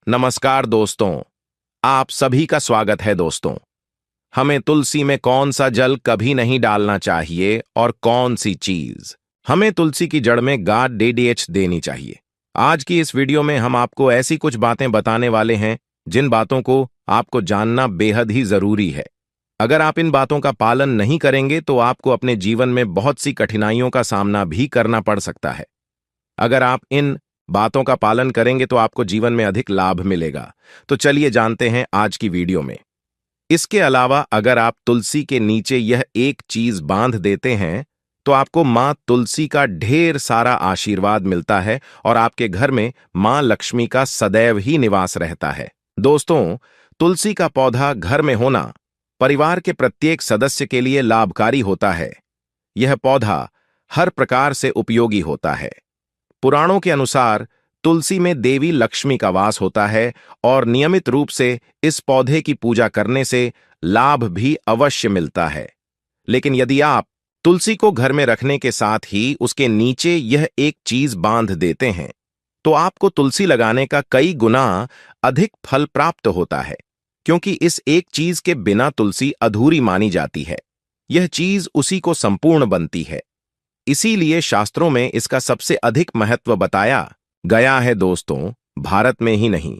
नमस्कार दोस्तों, आप सभी का स्वागत है दोस्तों। हमें तुलसी में कौन सा जल कभी नहीं डालना चाहिए और कौन सी चीज हमें तुलसी की जड़ में गाढ़ डीडीएच देनी चाहिए। आज की इस वीडियो में हम आपको ऐसी कुछ बातें बताने वाले हैं जिन बातों को आपको जानना बेहद ही जरूरी है। अगर आप इन बातों का पालन नहीं करेंगे तो आपको अपने जीवन में बहुत सी कठिनाइयों का सामना भी करना पड़ सकता है। अगर आप इन बातों का पालन करेंगे तो आपको जीवन में अधिक लाभ मिलेगा। तो चलिए जानते हैं आज की वीडियो में। इसके अलावा अगर आप तुलसी के नीचे यह एक चीज बांध देते हैं तो आपको मां तुलसी का ढेर सारा आशीर्वाद मिलता है और आपके घर में मां लक्ष्मी का सदैव ही निवास रहता है। दोस्तों, तुलसी का पौधा घर में होना परिवार के प्रत्येक सदस्य के लिए लाभकारी होता है। यह पौधा हर प्रकार से उपयोगी होता है। पुराणों के अनुसार तुलसी में देवी लक्ष्मी का वास होता है और नियमित रूप से इस पौधे की पूजा करने से लाभ भी अवश्य मिलता है। लेकिन यदि आप तुलसी को घर में रखने के साथ ही उसके नीचे यह एक चीज बांध देते हैं तो आपको तुलसी लगाने का कई गुना अधिक फल प्राप्त होता है, क्योंकि इस एक चीज के बिना तुलसी अधूरी मानी जाती है। यह चीज उसी को संपूर्ण बनती है। इसीलिए शास्त्रों में इसका सबसे अधिक महत्व बताया गया है। दोस्तों, भारत में ही नहीं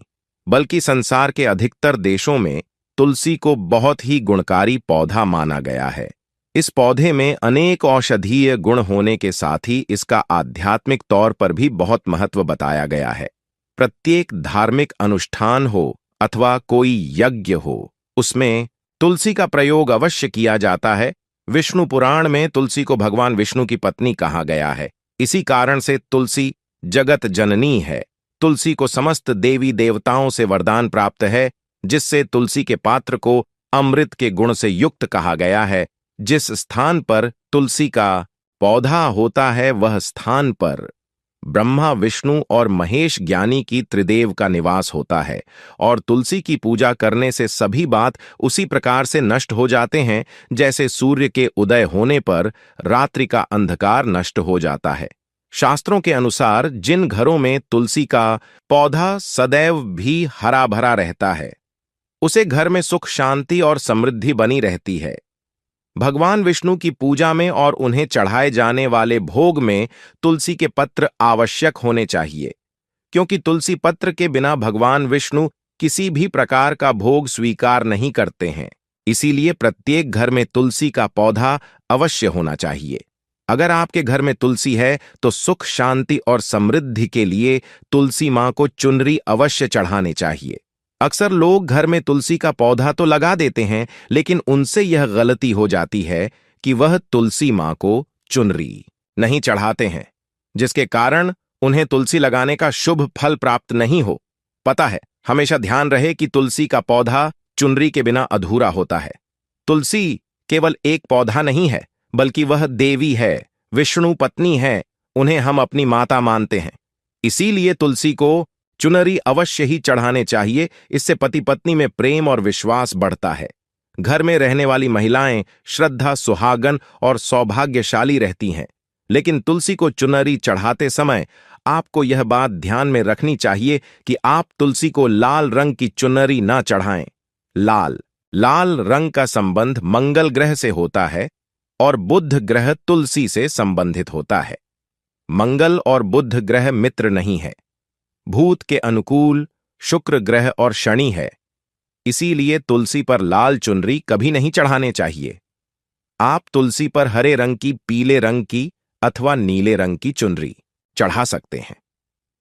बल्कि संसार के अधिकतर देशों में तुलसी को बहुत ही गुणकारी पौधा माना गया है। इस पौधे में अनेक औषधीय गुण होने के साथ ही इसका आध्यात्मिक तौर पर भी बहुत महत्व बताया गया है। प्रत्येक धार्मिक अनुष्ठान हो अथवा कोई यज्ञ हो, उसमें तुलसी का प्रयोग अवश्य किया जाता है। विष्णु पुराण में तुलसी को भगवान विष्णु की पत्नी कहा गया है। इसी कारण से तुलसी जगत जननी है। तुलसी को समस्त देवी देवताओं से वरदान प्राप्त है, जिससे तुलसी के पात्र को अमृत के गुण से युक्त कहा गया है। जिस स्थान पर तुलसी का पौधा होता है वह स्थान पर ब्रह्मा, विष्णु और महेश ज्ञानी की त्रिदेव का निवास होता है। और तुलसी की पूजा करने से सभी बात उसी प्रकार से नष्ट हो जाते हैं जैसे सूर्य के उदय होने पर रात्रि का अंधकार नष्ट हो जाता है। शास्त्रों के अनुसार जिन घरों में तुलसी का पौधा सदैव भी हरा भरा रहता है, उसे घर में सुख, शांति और समृद्धि बनी रहती है। भगवान विष्णु की पूजा में और उन्हें चढ़ाए जाने वाले भोग में तुलसी के पत्र आवश्यक होने चाहिए, क्योंकि तुलसी पत्र के बिना भगवान विष्णु किसी भी प्रकार का भोग स्वीकार नहीं करते हैं। इसीलिए प्रत्येक घर में तुलसी का पौधा अवश्य होना चाहिए। अगर आपके घर में तुलसी है तो सुख, शांति और समृद्धि के लिए तुलसी मां को चुनरी अवश्य चढ़ाने चाहिए। अक्सर लोग घर में तुलसी का पौधा तो लगा देते हैं, लेकिन उनसे यह गलती हो जाती है कि वह तुलसी मां को चुनरी नहीं चढ़ाते हैं, जिसके कारण उन्हें तुलसी लगाने का शुभ फल प्राप्त नहीं हो। पता है, हमेशा ध्यान रहे कि तुलसी का पौधा चुनरी के बिना अधूरा होता है। तुलसी केवल एक पौधा नहीं है, बल्कि वह देवी है, विष्णु पत्नी है। उन्हें हम अपनी माता मानते हैं। इसीलिए तुलसी को चुनरी अवश्य ही चढ़ाने चाहिए। इससे पति पत्नी में प्रेम और विश्वास बढ़ता है। घर में रहने वाली महिलाएं श्रद्धा, सुहागन और सौभाग्यशाली रहती हैं। लेकिन तुलसी को चुनरी चढ़ाते समय आपको यह बात ध्यान में रखनी चाहिए कि आप तुलसी को लाल रंग की चुनरी ना चढ़ाएं। लाल रंग का संबंध मंगल ग्रह से होता है और बुध ग्रह तुलसी से संबंधित होता है। मंगल और बुध ग्रह मित्र नहीं है। भूत के अनुकूल शुक्र ग्रह और शनि है। इसीलिए तुलसी पर लाल चुनरी कभी नहीं चढ़ाने चाहिए। आप तुलसी पर हरे रंग की, पीले रंग की अथवा नीले रंग की चुनरी चढ़ा सकते हैं।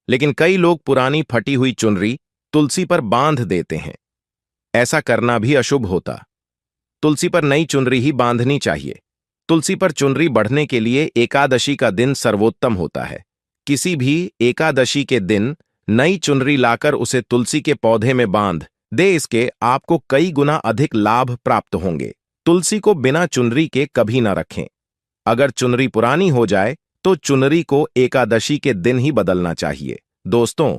लेकिन कई लोग पुरानी फटी हुई चुनरी तुलसी पर बांध देते हैं। ऐसा करना भी अशुभ होता। तुलसी पर नई चुनरी ही बांधनी चाहिए। तुलसी पर चुनरी बढ़ने के लिए एकादशी का दिन सर्वोत्तम होता है। किसी भी एकादशी के दिन नई चुनरी लाकर उसे तुलसी के पौधे में बांध दे। इसके आपको कई गुना अधिक लाभ प्राप्त होंगे। तुलसी को बिना चुनरी के कभी ना रखें। अगर चुनरी पुरानी हो जाए तो चुनरी को एकादशी के दिन ही बदलना चाहिए। दोस्तों,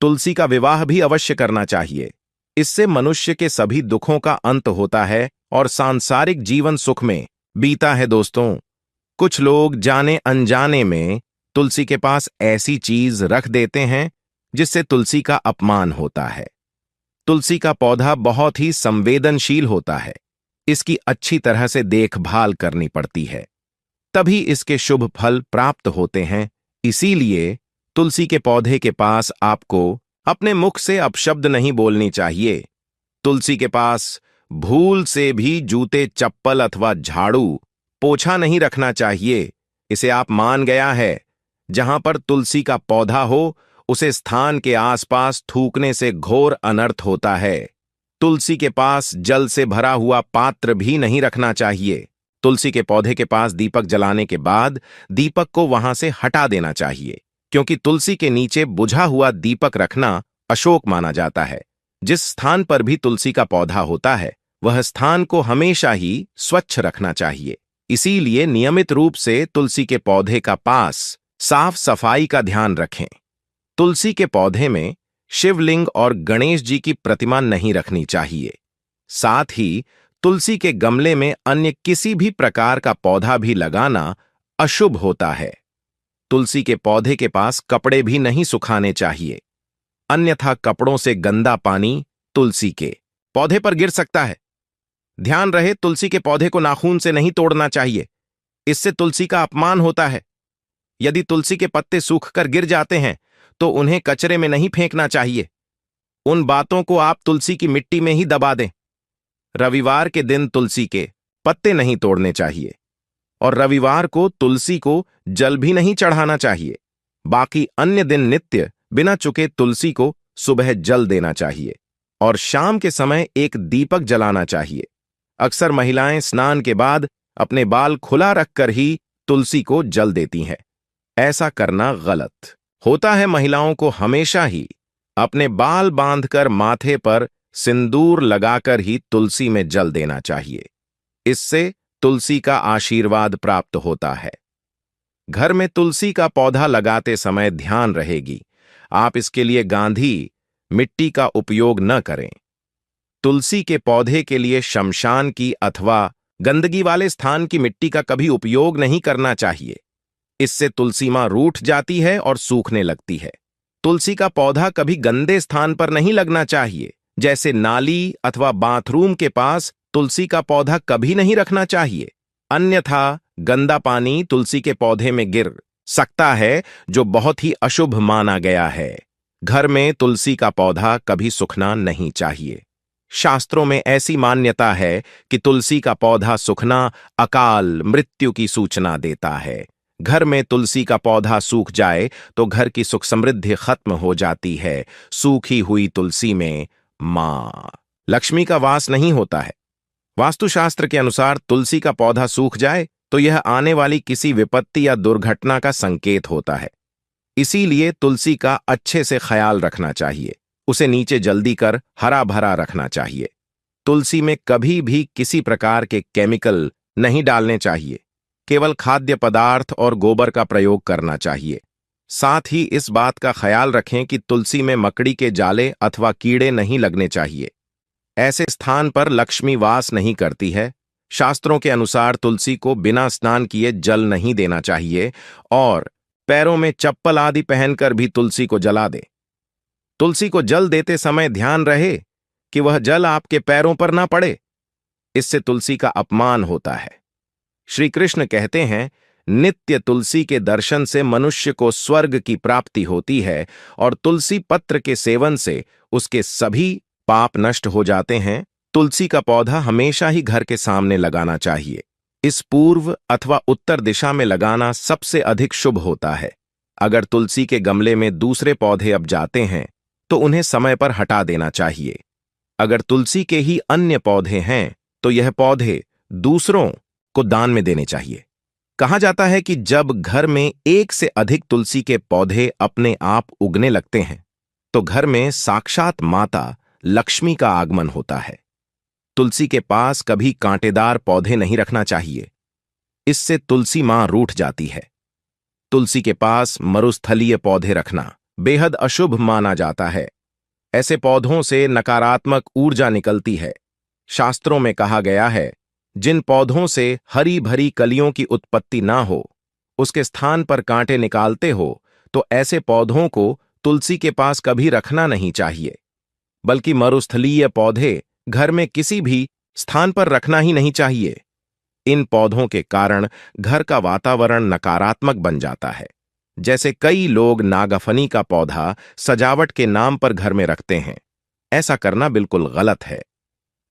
तुलसी का विवाह भी अवश्य करना चाहिए। इससे मनुष्य के सभी दुखों का अंत होता है और सांसारिक जीवन सुख में बीता है। दोस्तों, कुछ लोग जाने अनजाने में तुलसी के पास ऐसी चीज रख देते हैं जिससे तुलसी का अपमान होता है। तुलसी का पौधा बहुत ही संवेदनशील होता है। इसकी अच्छी तरह से देखभाल करनी पड़ती है, तभी इसके शुभ फल प्राप्त होते हैं। इसीलिए तुलसी के पौधे के पास आपको अपने मुख से अपशब्द नहीं बोलनी चाहिए। तुलसी के पास भूल से भी जूते, चप्पल अथवा झाड़ू, पोछा नहीं रखना चाहिए। इसे आप मान गया है। जहां पर तुलसी का पौधा हो, उसे स्थान के आसपास थूकने से घोर अनर्थ होता है। तुलसी के पास जल से भरा हुआ पात्र भी नहीं रखना चाहिए। तुलसी के पौधे के पास दीपक जलाने के बाद दीपक को वहां से हटा देना चाहिए, क्योंकि तुलसी के नीचे बुझा हुआ दीपक रखना अशोक माना जाता है। जिस स्थान पर भी तुलसी का पौधा होता है, वह स्थान को हमेशा ही स्वच्छ रखना चाहिए। इसीलिए नियमित रूप से तुलसी के पौधे का पास साफ सफाई का ध्यान रखें। तुलसी के पौधे में शिवलिंग और गणेश जी की प्रतिमा नहीं रखनी चाहिए। साथ ही तुलसी के गमले में अन्य किसी भी प्रकार का पौधा भी लगाना अशुभ होता है। तुलसी के पौधे के पास कपड़े भी नहीं सुखाने चाहिए, अन्यथा कपड़ों से गंदा पानी तुलसी के पौधे पर गिर सकता है। ध्यान रहे, तुलसी के पौधे को नाखून से नहीं तोड़ना चाहिए, इससे तुलसी का अपमान होता है। यदि तुलसी के पत्ते सूखकर गिर जाते हैं तो उन्हें कचरे में नहीं फेंकना चाहिए। उन बातों को आप तुलसी की मिट्टी में ही दबा दें। रविवार के दिन तुलसी के पत्ते नहीं तोड़ने चाहिए और रविवार को तुलसी को जल भी नहीं चढ़ाना चाहिए। बाकी अन्य दिन नित्य बिना चुके तुलसी को सुबह जल देना चाहिए और शाम के समय एक दीपक जलाना चाहिए। अक्सर महिलाएं स्नान के बाद अपने बाल खुला रखकर ही तुलसी को जल देती हैं। ऐसा करना गलत होता है। महिलाओं को हमेशा ही अपने बाल बांधकर माथे पर सिंदूर लगाकर ही तुलसी में जल देना चाहिए। इससे तुलसी का आशीर्वाद प्राप्त होता है। घर में तुलसी का पौधा लगाते समय ध्यान रहेगी, आप इसके लिए गांधी मिट्टी का उपयोग न करें। तुलसी के पौधे के लिए शमशान की अथवा गंदगी वाले स्थान की मिट्टी का कभी उपयोग नहीं करना चाहिए। इससे तुलसी मां रूठ जाती है और सूखने लगती है। तुलसी का पौधा कभी गंदे स्थान पर नहीं लगना चाहिए, जैसे नाली अथवा बाथरूम के पास तुलसी का पौधा कभी नहीं रखना चाहिए, अन्यथा गंदा पानी तुलसी के पौधे में गिर सकता है, जो बहुत ही अशुभ माना गया है। घर में तुलसी का पौधा कभी सूखना नहीं चाहिए। शास्त्रों में ऐसी मान्यता है कि तुलसी का पौधा सूखना अकाल मृत्यु की सूचना देता है। घर में तुलसी का पौधा सूख जाए तो घर की सुख समृद्धि खत्म हो जाती है। सूखी हुई तुलसी में मां लक्ष्मी का वास नहीं होता है। वास्तुशास्त्र के अनुसार तुलसी का पौधा सूख जाए तो यह आने वाली किसी विपत्ति या दुर्घटना का संकेत होता है। इसीलिए तुलसी का अच्छे से ख्याल रखना चाहिए। उसे नीचे जल्दी कर हरा भरा रखना चाहिए। तुलसी में कभी भी किसी प्रकार के केमिकल नहीं डालने चाहिए। केवल खाद्य पदार्थ और गोबर का प्रयोग करना चाहिए। साथ ही इस बात का ख्याल रखें कि तुलसी में मकड़ी के जाले अथवा कीड़े नहीं लगने चाहिए। ऐसे स्थान पर लक्ष्मी वास नहीं करती है। शास्त्रों के अनुसार तुलसी को बिना स्नान किए जल नहीं देना चाहिए और पैरों में चप्पल आदि पहनकर भी तुलसी को जला दे। तुलसी को जल देते समय ध्यान रहे कि वह जल आपके पैरों पर ना पड़े, इससे तुलसी का अपमान होता है। श्री कृष्ण कहते हैं, नित्य तुलसी के दर्शन से मनुष्य को स्वर्ग की प्राप्ति होती है और तुलसी पत्र के सेवन से उसके सभी पाप नष्ट हो जाते हैं। तुलसी का पौधा हमेशा ही घर के सामने लगाना चाहिए। इस पूर्व अथवा उत्तर दिशा में लगाना सबसे अधिक शुभ होता है। अगर तुलसी के गमले में दूसरे पौधे अब जाते हैं तो उन्हें समय पर हटा देना चाहिए। अगर तुलसी के ही अन्य पौधे हैं तो यह पौधे दूसरों को दान में देने चाहिए। कहा जाता है कि जब घर में एक से अधिक तुलसी के पौधे अपने आप उगने लगते हैं तो घर में साक्षात माता लक्ष्मी का आगमन होता है। तुलसी के पास कभी कांटेदार पौधे नहीं रखना चाहिए, इससे तुलसी मां रूठ जाती है। तुलसी के पास मरुस्थलीय पौधे रखना बेहद अशुभ माना जाता है। ऐसे पौधों से नकारात्मक ऊर्जा निकलती है। शास्त्रों में कहा गया है, जिन पौधों से हरी भरी कलियों की उत्पत्ति ना हो, उसके स्थान पर कांटे निकालते हो तो ऐसे पौधों को तुलसी के पास कभी रखना नहीं चाहिए, बल्कि मरुस्थलीय पौधे घर में किसी भी स्थान पर रखना ही नहीं चाहिए। इन पौधों के कारण घर का वातावरण नकारात्मक बन जाता है। जैसे कई लोग नागफनी का पौधा सजावट के नाम पर घर में रखते हैं। ऐसा करना बिल्कुल गलत है।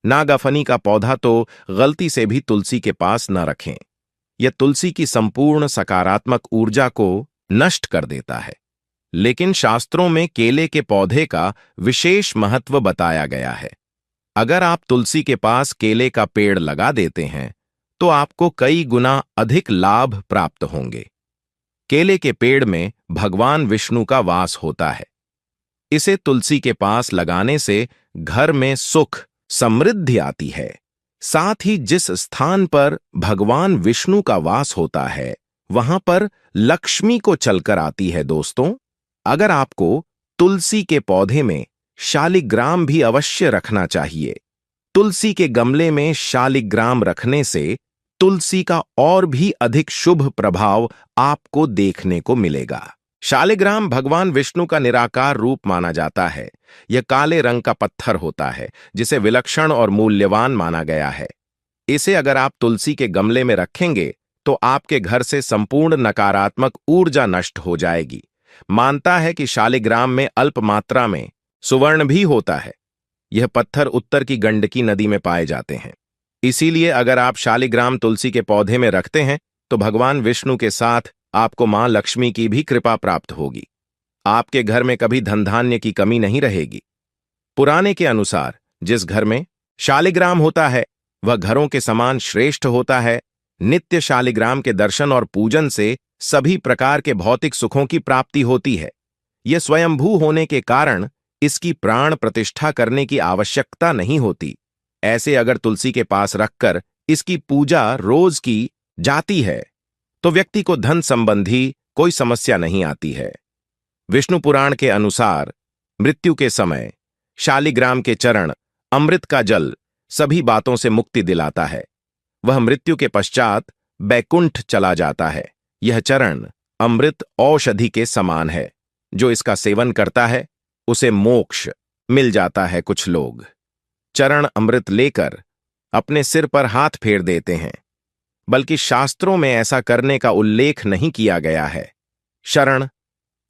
नागफनी का पौधा तो गलती से भी तुलसी के पास न रखें। यह तुलसी की संपूर्ण सकारात्मक ऊर्जा को नष्ट कर देता है। लेकिन शास्त्रों में केले के पौधे का विशेष महत्व बताया गया है। अगर आप तुलसी के पास केले का पेड़ लगा देते हैं तो आपको कई गुना अधिक लाभ प्राप्त होंगे। केले के पेड़ में भगवान विष्णु का वास होता है। इसे तुलसी के पास लगाने से घर में सुख समृद्धि आती है। साथ ही जिस स्थान पर भगवान विष्णु का वास होता है वहां पर लक्ष्मी को चलकर आती है। दोस्तों, अगर आपको तुलसी के पौधे में शालिग्राम भी अवश्य रखना चाहिए। तुलसी के गमले में शालिग्राम रखने से तुलसी का और भी अधिक शुभ प्रभाव आपको देखने को मिलेगा। शालिग्राम भगवान विष्णु का निराकार रूप माना जाता है। यह काले रंग का पत्थर होता है जिसे विलक्षण और मूल्यवान माना गया है। इसे अगर आप तुलसी के गमले में रखेंगे तो आपके घर से संपूर्ण नकारात्मक ऊर्जा नष्ट हो जाएगी। मानता है कि शालिग्राम में अल्प मात्रा में सुवर्ण भी होता है। यह पत्थर उत्तर की गंडकी नदी में पाए जाते हैं। इसीलिए अगर आप शालिग्राम तुलसी के पौधे में रखते हैं तो भगवान विष्णु के साथ आपको मां लक्ष्मी की भी कृपा प्राप्त होगी। आपके घर में कभी धन धान्य की कमी नहीं रहेगी। पुराने के अनुसार जिस घर में शालिग्राम होता है वह घरों के समान श्रेष्ठ होता है। नित्य शालिग्राम के दर्शन और पूजन से सभी प्रकार के भौतिक सुखों की प्राप्ति होती है। यह स्वयंभू होने के कारण इसकी प्राण प्रतिष्ठा करने की आवश्यकता नहीं होती। ऐसे अगर तुलसी के पास रखकर इसकी पूजा रोज की जाती है तो व्यक्ति को धन संबंधी कोई समस्या नहीं आती है। विष्णु पुराण के अनुसार मृत्यु के समय शालिग्राम के चरण, अमृत का जल सभी बातों से मुक्ति दिलाता है। वह मृत्यु के पश्चात बैकुंठ चला जाता है। यह चरण अमृत औषधि के समान है। जो इसका सेवन करता है उसे मोक्ष मिल जाता है। कुछ लोग चरण अमृत लेकर अपने सिर पर हाथ फेर देते हैं, बल्कि शास्त्रों में ऐसा करने का उल्लेख नहीं किया गया है। शरण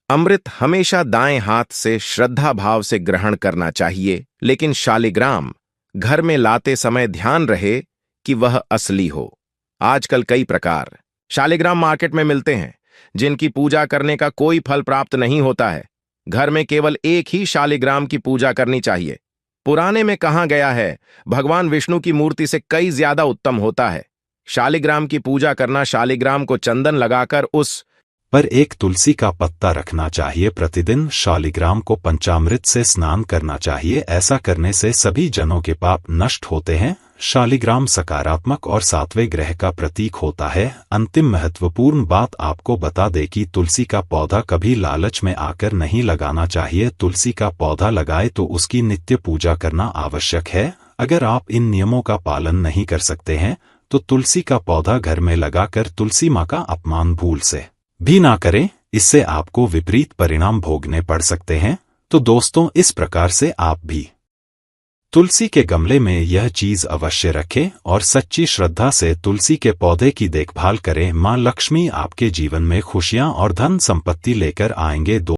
अमृत हमेशा दाएं हाथ से श्रद्धा भाव से ग्रहण करना चाहिए, लेकिन शालिग्राम घर में लाते समय ध्यान रहे कि वह असली हो। आजकल कई प्रकार शालिग्राम मार्केट में मिलते हैं जिनकी पूजा करने का कोई फल प्राप्त नहीं होता है। घर में केवल एक ही शालिग्राम की पूजा करनी चाहिए। पुराने में कहा गया है भगवान विष्णु की मूर्ति से कई ज्यादा उत्तम होता है। शालिग्राम की पूजा करना, शालिग्राम को चंदन लगाकर उस पर एक तुलसी का पत्ता रखना चाहिए। प्रतिदिन शालिग्राम को पंचामृत से स्नान करना चाहिए। ऐसा करने से सभी जनों के पाप नष्ट होते हैं। शालिग्राम सकारात्मक और सात्विक ग्रह का प्रतीक होता है। अंतिम महत्वपूर्ण बात आपको बता दें कि तुलसी का पौधा कभी लालच में आकर नहीं लगाना चाहिए। तुलसी का पौधा लगाए तो उसकी नित्य पूजा करना आवश्यक है। अगर आप इन नियमों का पालन नहीं कर सकते हैं तो तुलसी का पौधा घर में लगाकर तुलसी माँ का अपमान भूल से भी ना करें। इससे आपको विपरीत परिणाम भोगने पड़ सकते हैं। तो दोस्तों, इस प्रकार से आप भी तुलसी के गमले में यह चीज अवश्य रखें और सच्ची श्रद्धा से तुलसी के पौधे की देखभाल करें। मां लक्ष्मी आपके जीवन में खुशियां और धन संपत्ति लेकर आएंगे।